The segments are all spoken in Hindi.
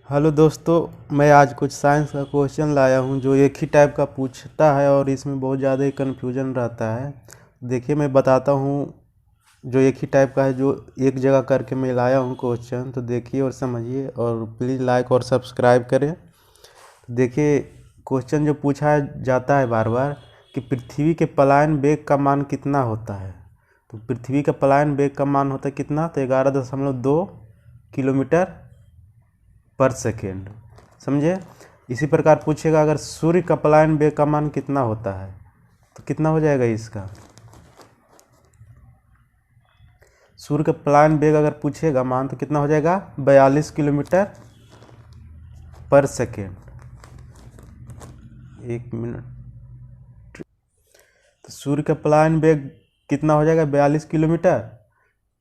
हेलो दोस्तों, मैं आज कुछ साइंस का क्वेश्चन लाया हूँ जो एक ही टाइप का पूछता है और इसमें बहुत ज़्यादा ही कन्फ्यूजन रहता है। देखिए, मैं बताता हूँ जो एक ही टाइप का है, जो एक जगह करके मैं लाया हूँ क्वेश्चन। तो देखिए और समझिए और प्लीज़ लाइक और सब्सक्राइब करें। देखिए, क्वेश्चन जो पूछा जाता है बार बार कि पृथ्वी के पलायन वेग का मान कितना होता है। तो पृथ्वी का पलायन वेग का मान होता है कितना, तो 11.2 किलोमीटर पर सेकेंड। समझे। इसी प्रकार पूछेगा अगर सूर्य का पलायन वेग का मान कितना होता है, तो कितना हो जाएगा इसका। सूर्य का पलायन वेग अगर पूछेगा मान तो कितना हो जाएगा, 42 किलोमीटर पर सेकेंड। एक मिनट। तो सूर्य का पलायन वेग कितना हो जाएगा, 42 किलोमीटर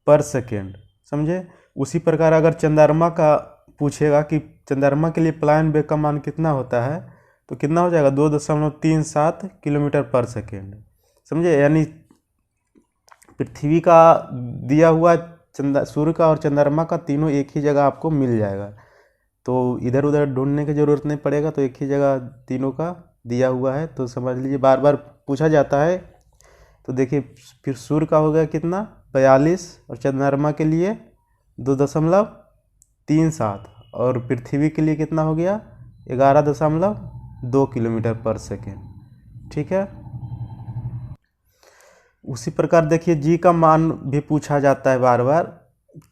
पर सेकेंड। समझे। उसी प्रकार अगर चंद्रमा का पूछेगा कि चंद्रमा के लिए पलायन वेग का मान कितना होता है, तो कितना हो जाएगा, 2.37 किलोमीटर पर सेकेंड। समझे। यानी पृथ्वी का दिया हुआ सूर्य का और चंद्रमा का तीनों एक ही जगह आपको मिल जाएगा। तो इधर उधर ढूंढने की ज़रूरत नहीं पड़ेगा, तो एक ही जगह तीनों का दिया हुआ है। तो समझ लीजिए, बार बार पूछा जाता है। तो देखिए, फिर सूर्य का हो गया कितना, 42, और चंद्रमा के लिए 2.37, और पृथ्वी के लिए कितना हो गया, 11.2 किलोमीटर पर सेकेंड। ठीक है। उसी प्रकार देखिए, जी का मान भी पूछा जाता है बार बार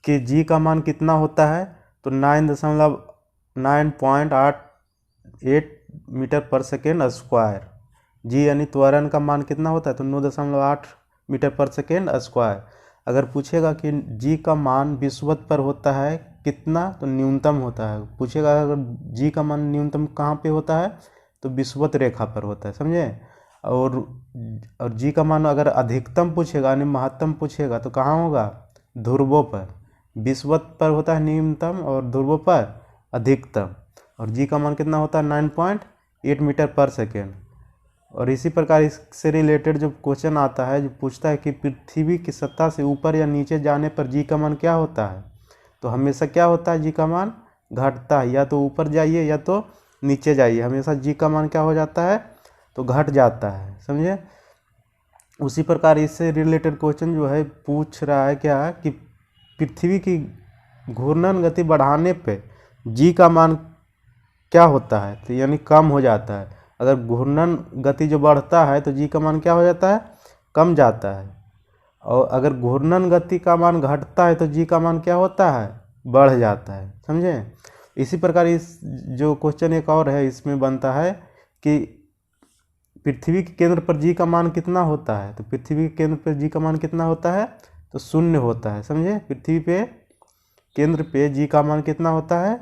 कि जी का मान कितना होता है। तो 9.988 मीटर पर सेकेंड स्क्वायर। जी यानी त्वरण का मान कितना होता है, तो 9.8 मीटर पर सेकेंड स्क्वायर। अगर पूछेगा कि जी का मान विषुवत पर होता है कितना, तो न्यूनतम होता है। पूछेगा अगर जी का मान न्यूनतम कहाँ पे होता है, तो विषुवत रेखा पर होता है। समझे। और जी का मान अगर अधिकतम पूछेगा यानी महत्तम पूछेगा, तो कहाँ होगा, ध्रुवों पर। विषुवत पर होता है न्यूनतम और ध्रुवों पर अधिकतम। और जी का मान कितना होता है, 9.8 मीटर पर सेकेंड। और इसी प्रकार इससे रिलेटेड जो क्वेश्चन आता है, जो पूछता है कि पृथ्वी की सतह से ऊपर या नीचे जाने पर जी का मान क्या होता है, तो हमेशा क्या होता है, जी का मान घटता है। या तो ऊपर जाइए या तो नीचे जाइए, हमेशा जी का मान क्या हो जाता है, तो घट जाता है। समझे। उसी प्रकार इससे रिलेटेड क्वेश्चन जो है पूछ रहा है क्या, कि पृथ्वी की घूर्णन गति बढ़ाने पे जी का मान क्या होता है, तो यानी कम हो जाता है। अगर घूर्णन गति जो बढ़ता है तो जी का मान क्या हो जाता है, कम जाता है। और अगर घूर्णन गति का मान घटता है तो जी का मान क्या होता है, बढ़ जाता है। समझे। इसी प्रकार इस जो क्वेश्चन एक और है, इसमें बनता है कि पृथ्वी के केंद्र पर जी का मान कितना होता है, तो पृथ्वी के केंद्र पर जी का मान कितना होता है, तो 0 होता है। समझे। पृथ्वी पे केंद्र पे जी का मान कितना होता है,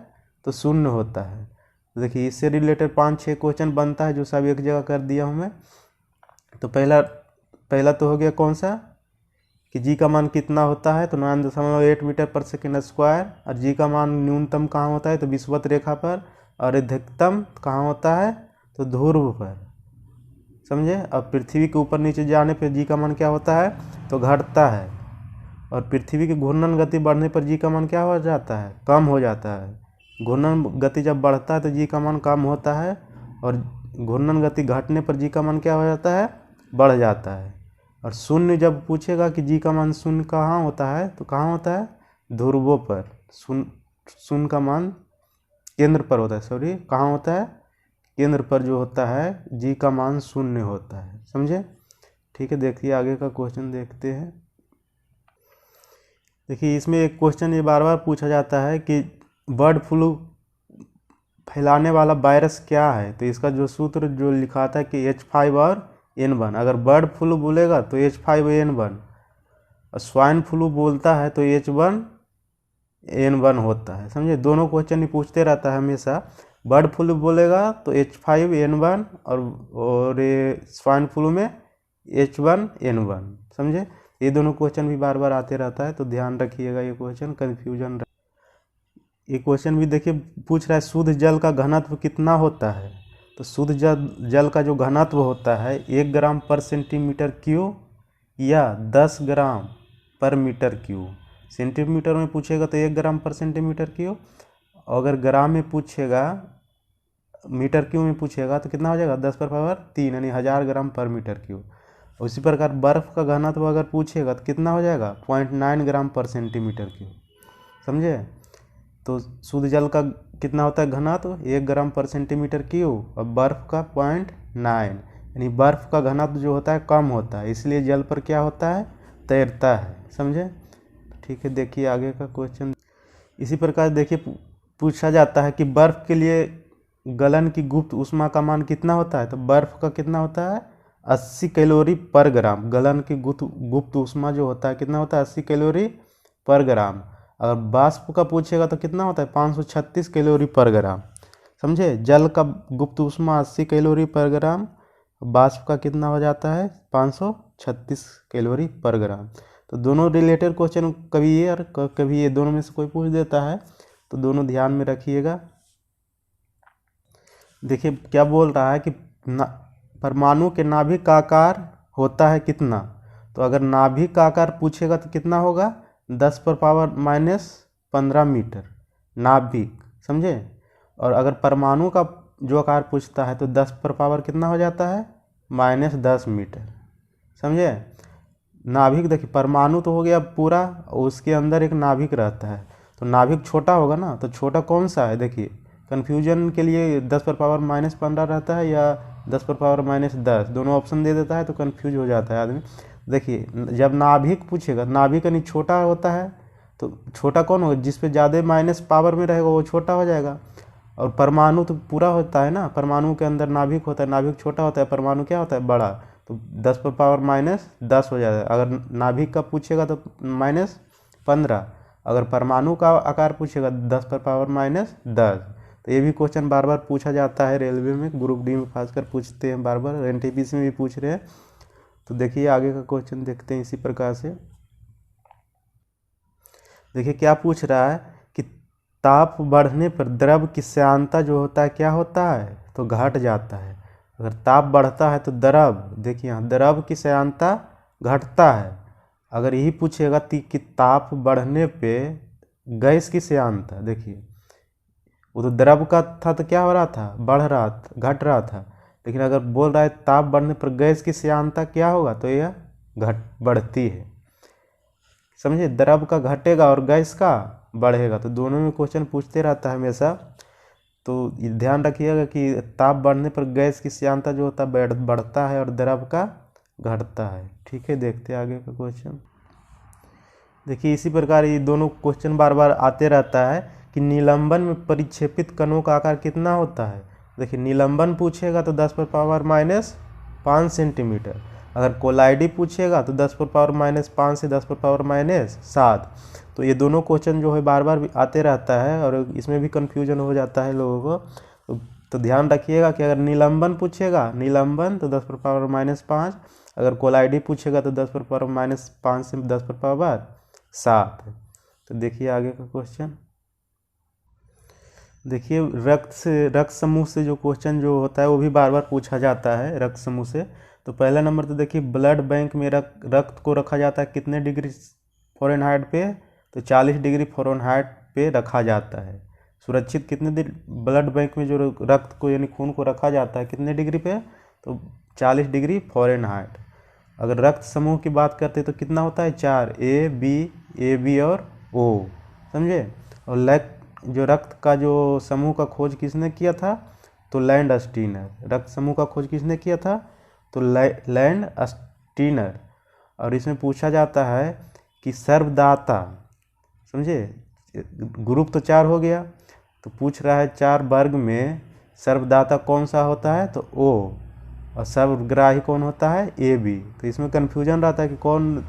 तो 0 होता है। तो देखिए, इससे रिलेटेड 5-6 क्वेश्चन बनता है, जो सब एक जगह कर दिया हूँ मैं। तो पहला तो हो गया कौन सा, कि जी का मान कितना होता है, तो 9.8 मीटर पर सेकेंड स्क्वायर। और जी का मान न्यूनतम कहाँ होता है, तो विषुवत रेखा पर। और अधिकतम कहाँ होता है, तो ध्रुव पर। समझे। अब पृथ्वी के ऊपर नीचे जाने पर जी का मान क्या होता है, तो घटता है। और पृथ्वी की घूर्णन गति बढ़ने पर जी का मान क्या हो जाता है, कम हो जाता है। घूर्णन गति जब बढ़ता है तो जी का मान कम होता है, और घूर्णन गति घटने पर जी का मान क्या हो जाता है, बढ़ जाता है। और शून्य जब पूछेगा कि जी का मान शून्य कहाँ होता है, तो कहाँ होता है, ध्रुवों पर। शून्य का मान केंद्र पर होता है, सॉरी, कहाँ होता है, केंद्र पर जो होता है जी का मान 0 होता है। समझे। ठीक है। देखिए, आगे का क्वेश्चन देखते हैं। देखिए, इसमें एक क्वेश्चन ये बार बार पूछा जाता है कि बर्ड फ्लू फैलाने वाला वायरस क्या है। तो इसका जो सूत्र जो लिखा आता है कि H5 और N1। अगर बर्ड फ्लू बोलेगा तो H5N1, और स्वाइन फ्लू बोलता है तो H1N1 होता है। समझे। दोनों क्वेश्चन ही पूछते रहता है हमेशा। बर्ड फ्लू बोलेगा तो H5N1, और ये स्वाइन फ्लू में H1N1। समझे। ये दोनों क्वेश्चन भी बार बार आते रहता है, तो ध्यान रखिएगा, ये क्वेश्चन कन्फ्यूजन। ये क्वेश्चन भी देखिए पूछ रहा है, शुद्ध जल का घनत्व कितना होता है। तो शुद्ध जल का जो घनत्व होता है, 1 ग्राम पर सेंटीमीटर क्यूब या 10 ग्राम पर मीटर क्यूब। सेंटीमीटर में पूछेगा तो 1 ग्राम पर सेंटीमीटर क्यूब, अगर ग्राम में पूछेगा, मीटर क्यूब में पूछेगा तो कितना हो जाएगा 10⁻³ यानी 1000 ग्राम पर मीटर क्यूब। उसी प्रकार बर्फ़ का घनत्व अगर पूछेगा तो कितना हो जाएगा 0.9 ग्राम पर सेंटीमीटर क्यूब। समझे? तो शुद्ध जल का कितना होता है घनत्व 1 ग्राम पर सेंटीमीटर क्यूब, और बर्फ़ का 0.9 यानी बर्फ़ का घनत्व जो होता है कम होता है, इसलिए जल पर क्या होता है तैरता है। समझे? ठीक है, देखिए आगे का क्वेश्चन। इसी प्रकार देखिए पूछा जाता है कि बर्फ़ के लिए गलन की गुप्त ऊष्मा का मान कितना होता है। तो बर्फ़ का कितना होता है 80 कैलोरी पर ग्राम। गलन की गुप्त ऊष्मा जो होता है कितना होता है 80 कैलोरी पर ग्राम। अगर वाष्प का पूछेगा तो कितना होता है 536 कैलोरी पर ग्राम। समझे? जल का गुप्त ऊष्मा 80 कैलोरी पर ग्राम, वाष्प का कितना हो जाता है 536 कैलोरी पर ग्राम। तो दोनों रिलेटेड क्वेश्चन कभी ये और कभी ये, दोनों में से कोई पूछ देता है, तो दोनों ध्यान में रखिएगा। देखिए क्या बोल रहा है कि परमाणु के नाभिक का आकार होता है कितना। तो अगर नाभिक का आकार पूछेगा तो कितना होगा 10⁻⁻15 मीटर नाभिक। समझे? और अगर परमाणु का जो आकार पूछता है तो 10 कितना हो जाता है -10 मीटर। समझे? नाभिक देखिए परमाणु तो हो गया पूरा, उसके अंदर एक नाभिक रहता है, तो नाभिक छोटा होगा ना, तो छोटा कौन सा है देखिए, कन्फ्यूजन के लिए 10⁻⁻15 रहता है या 10⁻−10, दोनों ऑप्शन दे देता है तो कन्फ्यूज हो जाता है आदमी। देखिए जब नाभिक पूछेगा, नाभिक यानी छोटा होता है, तो छोटा कौन होगा जिस पे ज़्यादा माइनस पावर में रहेगा वो छोटा हो जाएगा। और परमाणु तो पूरा होता है ना, परमाणु के अंदर नाभिक होता है, नाभिक छोटा होता है, परमाणु क्या होता है बड़ा, तो 10⁻−10 हो जाएगा। अगर नाभिक का पूछेगा तो -15, अगर परमाणु का आकार पूछेगा 10⁻−10। तो ये भी क्वेश्चन बार बार पूछा जाता है रेलवे में, ग्रुप डी में खासकर पूछते हैं बार बार, एनटीपीसी में भी पूछ रहे हैं। तो देखिए आगे का क्वेश्चन देखते हैं इसी प्रकार से। देखिए क्या पूछ रहा है कि ताप बढ़ने पर द्रव की श्यानता जो होता है क्या होता है, तो घट जाता है। अगर ताप बढ़ता है तो द्रव, देखिए यहाँ द्रव की श्यानता घटता है। अगर यही पूछेगा कि ताप बढ़ने पे गैस की श्यानता, देखिए वो तो द्रव का था तो क्या हो रहा था बढ़ रहा था, घट रहा था, लेकिन अगर बोल रहा है ताप बढ़ने पर गैस की श्यानता क्या होगा तो यह बढ़ती है। समझे? द्रव का घटेगा और गैस का बढ़ेगा, तो दोनों में क्वेश्चन पूछते रहता है हमेशा। तो ध्यान रखिएगा कि ताप बढ़ने पर गैस की श्यानता जो होता है बढ़ता है और द्रव का घटता है। ठीक है, देखते हैं आगे का क्वेश्चन। देखिए इसी प्रकार ये दोनों क्वेश्चन बार बार आते रहता है कि निलंबन में परिक्षेपित कणों का आकार कितना होता है। देखिए निलंबन पूछेगा तो 10⁻⁻5 सेंटीमीटर, अगर कोलाइडी पूछेगा तो 10⁻⁻5 से 10⁻⁻7। तो ये दोनों क्वेश्चन जो है बार बार आते रहता है और इसमें भी कन्फ्यूजन हो जाता है लोगों को। तो ध्यान रखिएगा कि अगर निलंबन पूछेगा, निलंबन तो 10⁻⁻5, अगर कोलाइडी पूछेगा तो 10⁻⁻5 से 10⁻7। तो देखिए आगे का क्वेश्चन। देखिए रक्त समूह से जो क्वेश्चन जो होता है वो भी बार बार पूछा जाता है रक्त समूह से। तो पहला नंबर तो देखिए ब्लड बैंक में रक्त को रखा जाता है कितने डिग्री फ़ारेनहाइट पे, तो 40 डिग्री फ़ारेनहाइट पे रखा जाता है। सुरक्षित कितने ब्लड बैंक में जो रक्त को यानी खून को रखा जाता है कितने डिग्री पे, तो 40 डिग्री फ़ारेनहाइट। अगर रक्त समूह की बात करते तो कितना होता है 4, ए बी और ओ। समझे? और जो रक्त का जो समूह का खोज किसने किया था, तो लैंडस्टीनर। रक्त समूह का खोज किसने किया था, तो लैंडस्टीनर। और इसमें पूछा जाता है कि सर्वदाता, समझे, ग्रुप तो 4 हो गया, तो पूछ रहा है 4 वर्ग में सर्वदाता कौन सा होता है, तो ओ, और सर्वग्राही कौन होता है, ए बी। तो इसमें कन्फ्यूजन रहता है कि कौन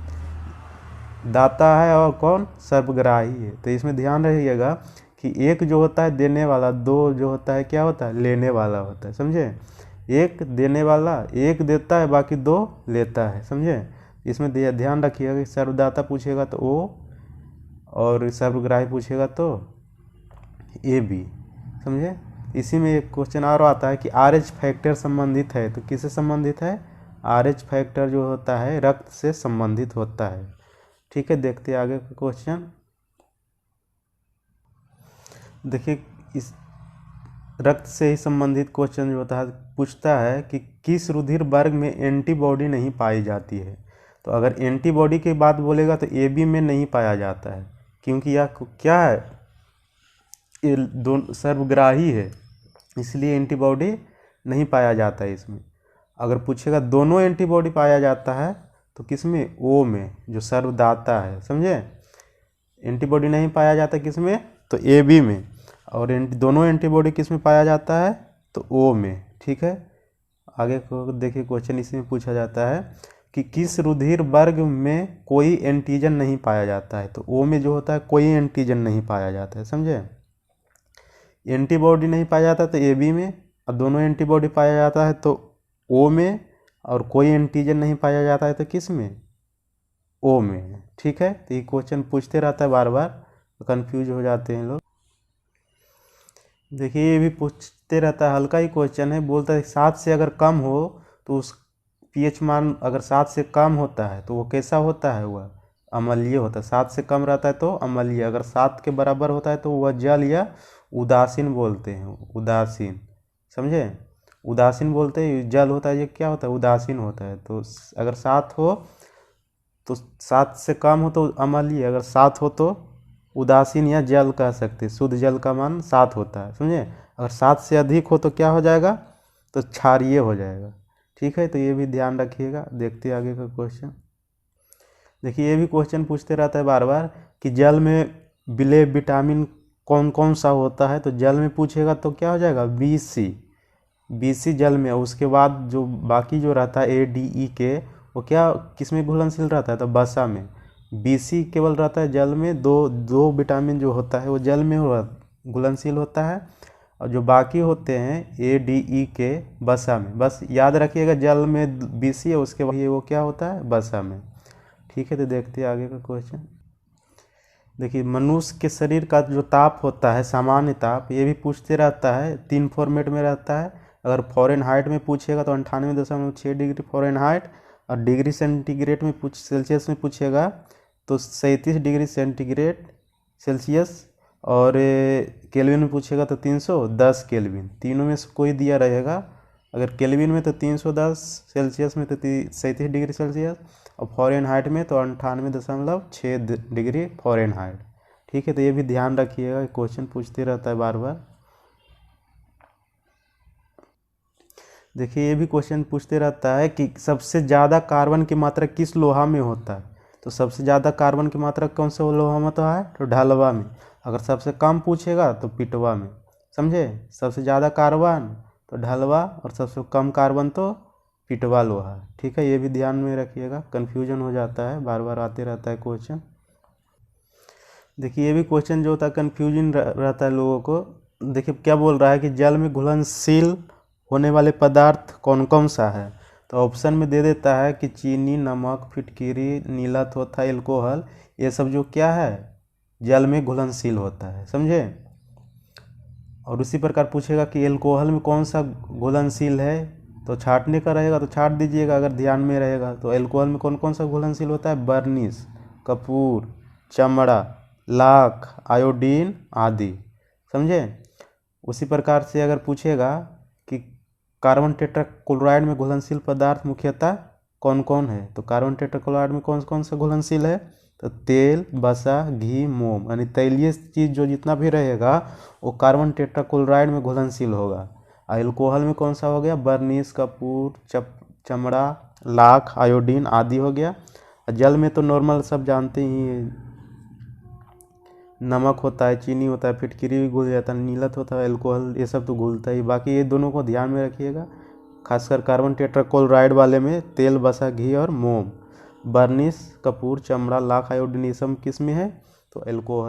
दाता है और कौन सर्वग्राही है। तो इसमें ध्यान रखिएगा कि एक जो होता है देने वाला, 2 जो होता है क्या होता है लेने वाला होता है। समझे? एक देने वाला, एक देता है बाकी 2 लेता है। समझे? इसमें ध्यान रखिएगा कि सर्वदाता पूछेगा तो ओ और सर्वग्राही पूछेगा तो ए बी। समझे? इसी में एक क्वेश्चन और आता है कि RH फैक्टर संबंधित है, तो किससे संबंधित है, RH फैक्टर जो होता है रक्त से संबंधित होता है। ठीक है, देखते हैं आगे का क्वेश्चन। देखिए, इस रक्त से ही संबंधित क्वेश्चन जो होता है पूछता है कि किस रुधिर वर्ग में एंटीबॉडी नहीं पाई जाती है। तो अगर एंटीबॉडी की बात बोलेगा तो ए बी में नहीं पाया जाता है, क्योंकि यह क्या है, ये दोनों सर्वग्राही है, इसलिए एंटीबॉडी नहीं पाया जाता है इसमें। अगर पूछेगा दोनों एंटीबॉडी पाया जाता है तो किस में, ओ में, जो सर्वदाता है, समझे। एंटीबॉडी नहीं पाया जाता किस में, तो ए बी में, और दोनों एंटीबॉडी किस में पाया जाता है, तो ओ में। ठीक है, आगे को देखिए, क्वेश्चन इसमें पूछा जाता है कि किस रुधिर वर्ग में कोई एंटीजन नहीं पाया जाता है। तो ओ में जो होता है कोई एंटीजन नहीं पाया जाता है, समझे। एंटीबॉडी नहीं पाया जाता तो ए बी में, और दोनों एंटीबॉडी पाया जाता है तो ओ में, और कोई एंटीजन नहीं पाया जाता है तो किस में, ओ में। ठीक है, तो ये क्वेश्चन पूछते रहता है बार बार, तो कन्फ्यूज हो जाते हैं लोग। देखिए, ये भी पूछते रहता है, हल्का ही क्वेश्चन है। बोलता है 7 से अगर कम हो तो उस पीएच मान अगर 7 से कम होता है तो वो कैसा होता है, वह अम्लीय होता है। 7 से कम रहता है तो अम्लीय, अगर 7 के बराबर होता है तो वह जल या उदासीन बोलते हैं, उदासीन, समझे। उदासीन बोलते हैं, जल होता है, ये क्या होता है, उदासीन होता है। तो अगर 7 हो तो 7 से कम हो तो अम्लीय, अगर 7 हो तो उदासीन या जल कह सकते हैं। शुद्ध जल का मान 7 होता है, समझे। अगर 7 से अधिक हो तो क्या हो जाएगा, तो क्षारीय हो जाएगा। ठीक है, तो ये भी ध्यान रखिएगा। देखते हैं आगे का क्वेश्चन। देखिए, ये भी क्वेश्चन पूछते रहता है बार बार कि जल में विलेय विटामिन कौन कौन सा होता है। तो जल में पूछेगा तो क्या हो जाएगा, BC जल में। उसके बाद जो बाकी जो रहता है ADE के, वो क्या किस में घुलनशील रहता है, तो बसा में। BC केवल रहता है जल में, दो विटामिन जो होता है वो जल में घुलनशील होता है, और जो बाकी होते हैं ADE के बसा में। बस याद रखिएगा, जल में BC है, उसके बाद वो क्या होता है, बसा में। ठीक है, तो देखते हैं आगे का क्वेश्चन। देखिए, मनुष्य के शरीर का जो ताप होता है, सामान्य ताप, ये भी पूछते रहता है। 3 फॉर्मेट में रहता है। अगर फॉरेनहाइट में पूछेगा तो 98.6 डिग्री फॉरेनहाइट, और डिग्री सेंटीग्रेड में सेल्सियस में पूछेगा तो 37 डिग्री सेंटीग्रेड सेल्सियस, और केल्विन में पूछेगा तो 310 केल्विन। तीनों में से कोई दिया रहेगा। अगर केल्विन में तो 310, सेल्सियस में तो 37 डिग्री सेल्सियस, और फॉरेनहाइट में तो 98.6 डिग्री फॉरेनहाइट। ठीक है, तो ये भी ध्यान रखिएगा, क्वेश्चन पूछते रहता है बार बार। देखिए, ये भी क्वेश्चन पूछते रहता है कि सबसे ज़्यादा कार्बन की मात्रा किस लोहा में होता है। तो सबसे ज़्यादा कार्बन की मात्रा कौन से लोहा में होता है, तो ढलवा में। अगर सबसे कम पूछेगा तो पिटवा में, समझे। सबसे ज़्यादा कार्बन तो ढलवा, और सबसे कम कार्बन तो पिटवा लोहा। ठीक है, ये भी ध्यान में रखिएगा, कन्फ्यूजन हो जाता है, बार बार आते रहता है क्वेश्चन। देखिए, ये भी क्वेश्चन जो होता है कन्फ्यूजन रहता है लोगों को। देखिए, क्या बोल रहा है कि जल में घुलनशील होने वाले पदार्थ कौन कौन सा है। तो ऑप्शन में दे देता है कि चीनी, नमक, फिटकिरी, नीला तथा एल्कोहल, ये सब जो क्या है, जल में घुलनशील होता है, समझे। और उसी प्रकार पूछेगा कि एल्कोहल में कौन सा घुलनशील है, तो छाटने का रहेगा तो छाट दीजिएगा अगर ध्यान में रहेगा। तो एल्कोहल में कौन कौन सा घुलनशील होता है, बर्निश, कपूर, चमड़ा, लाख, आयोडीन आदि, समझे। उसी प्रकार से अगर पूछेगा कि कार्बन टेट्राक्लोराइड में घुलनशील पदार्थ मुख्यतः कौन कौन है, तो कार्बन टेट्राक्लोराइड में कौन कौन सा घुलनशील है, तो तेल, वसा, घी, मोम, यानी तैलीय चीज़ जो जितना भी रहेगा वो कार्बन टेट्राक्लोराइड में घुलनशील होगा। और एल्कोहल में कौन सा हो गया, बर्निश, कपूर, चमड़ा, लाख, आयोडीन आदि हो गया। जल में तो नॉर्मल सब जानते ही हैं, नमक होता है, चीनी होता है, फिटकिरी भी घुल जाता है, नीलत होता है, एल्कोहल, ये सब तो घुलता ही। बाकी ये दोनों को ध्यान में रखिएगा, खासकर कार्बन टेट्राक्लोराइड वाले में तेल, वसा, घी और मोम। बर्निश, कपूर, चमड़ा, लाख, आयोडीन ये सब किस में है, तो एल्कोहल।